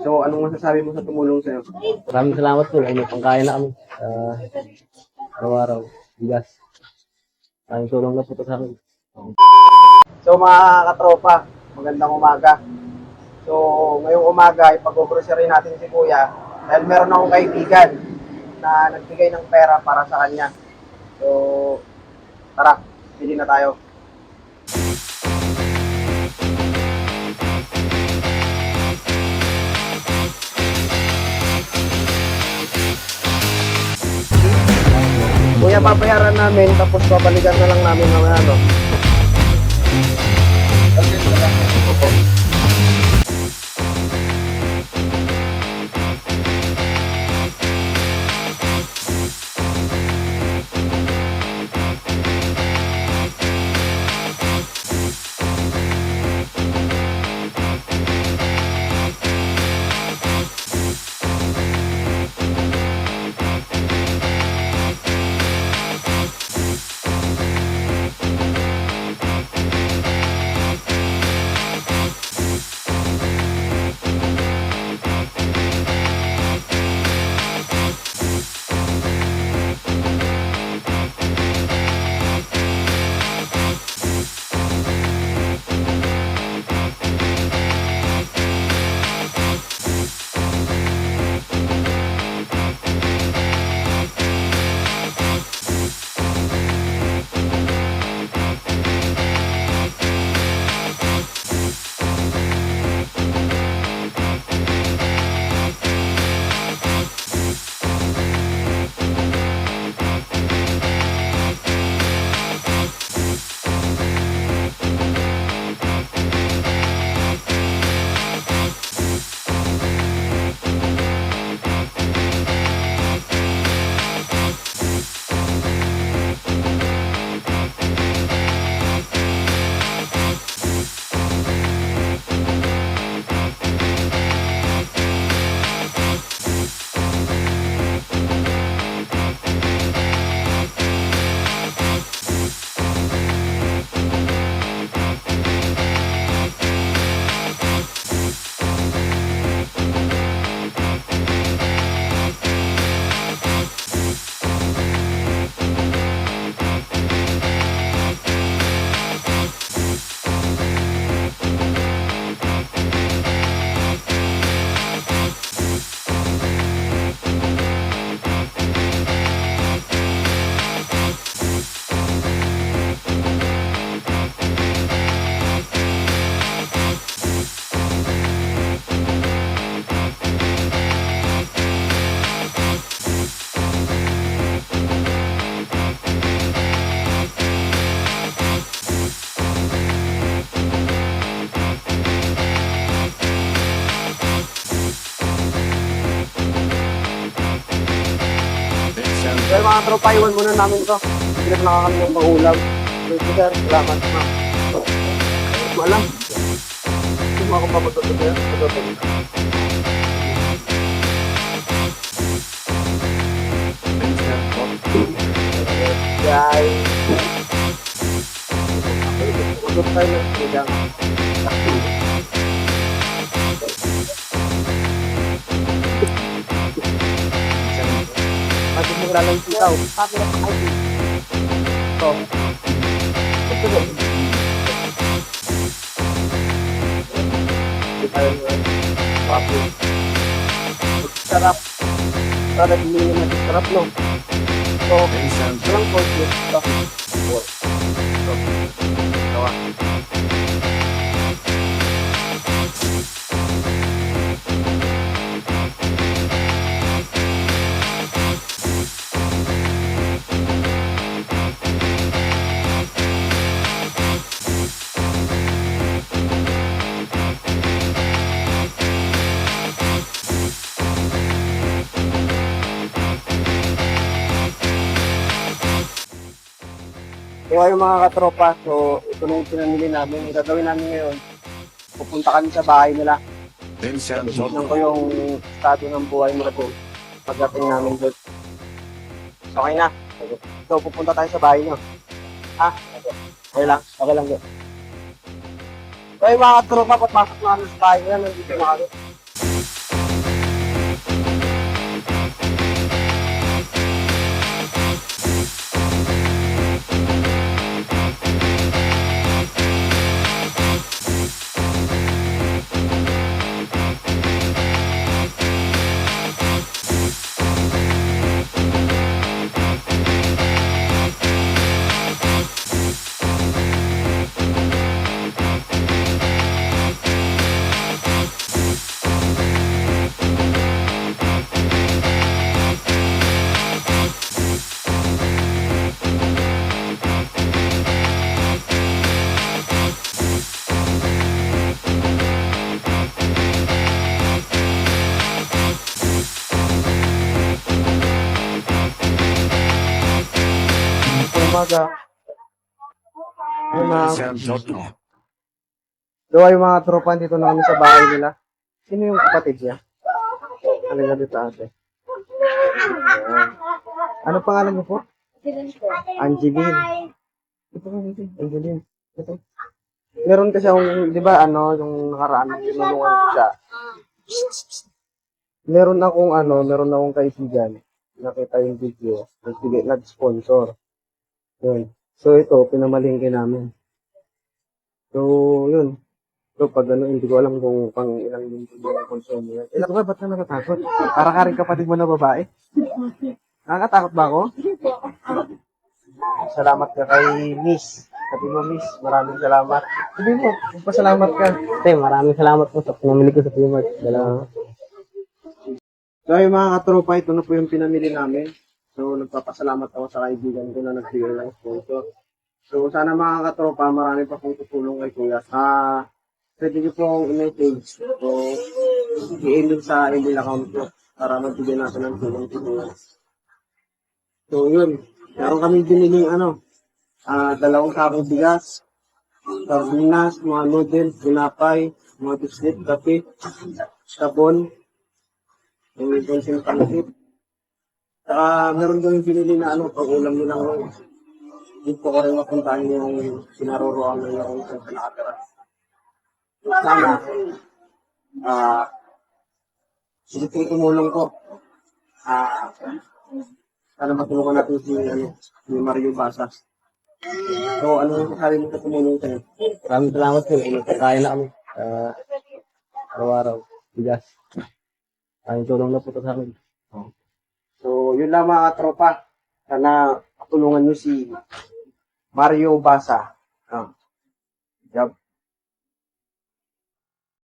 So, anong masasabi mo sa tumulong sa'yo? Maraming salamat po. Ay, may pangkain na kami. Araw-araw. Bigas. Maraming tulong na po ito sa akin. So, mga katropa, magandang umaga. So, ngayong umaga, ipag-grocery natin si Kuya dahil meron akong kaibigan na nagbigay ng pera para sa kanya. So, tara, bili na tayo. Kuya, babayaran namin tapos babalikan na lang namin mamaya, no? Well, mga tropa, iwan muna namin ito. Hindi na nakakami ng pangulam. Thank you, sir. Salamat, ma'am. Walang. Hindi mo ako papatutuloy. Yay. Usap tayo ng sigang. Pati mo lalang sitaw. Pati na pa kayo. Ito. Ito na. Ito tayo na. Papi. Sarap. Sarap hindi naman sarap, no? So, walang portrait. Ito. Ito. Ito. So ayun mga katropa, so ito na yung pinamili namin. Yung gagawin namin ngayon, pupunta kami sa bahay nila. Tignan ko yung estado ng buhay nila doon. Pagdating namin doon. Okay na. So pupunta tayo sa bahay nyo. Ha? Okay lang? Okay lang doon. So yung mga katropa, papasok namin sa bahay nila. Nandito na kami. umaga. Ayun na. So, yung mga tropa, dito na kami sa bahay nila. Sino yung kapatid niya? Ano nga dito ate? Ayan. Ano pangalan niyo po? Angeline. Ito nga dito, Angeline. Ito. Meron kasi akong, di ba, yung nakaraan, tinulungan ko siya. Meron akong kaibigan. Nakita yung video. Nag-sponsor. Yun. So, ito, pinamalingki namin. So, yun. So, pag hindi ko alam kung pang ilang yung consume yan. Ilang ba, ba't ka nakatakot? Para ka rin kapatid mo na babae? Nakakatakot ba ako? Salamat ka kay Miss. Sabi mo, Miss, maraming salamat. Sabi mo, magpasalamat ka. Maraming salamat po sa pinamili ko sa P-Mart. Dala. So, yung mga katropa, ito na po yung pinamili namin. So, nagpapasalamat ako sa kaibigan ko na nagbigay ng sponsor. So, sana mga katropa, marami pa pong tutulong kay Kuya. Pwede nyo pong i-message. So, i-email sa email account ko para magbigay natin ng tulong kay Kuya. So, yun. Meron kami biniling 2 sakong bigas, sardinas, mga noodles, tinapay, mga biscuit, kape, sabon, yung iponsin pansit. Saka meron kami binili na pag-ulam nilang hindi po ko rin mapuntahan yung sinaruroan nila kung saan sa nakatira. So, sana, sige po tumulong ko. Sana matulungan natin si Mario Basas. So, ano yung sasabi mo sa tumulong sa'yo? Maraming salamat po. Kain na kami. Araw-araw. Bigas. Ang tulong na po ito sa amin. So, yun lang mga tropa. Sana patulungan nyo si Mario Basa.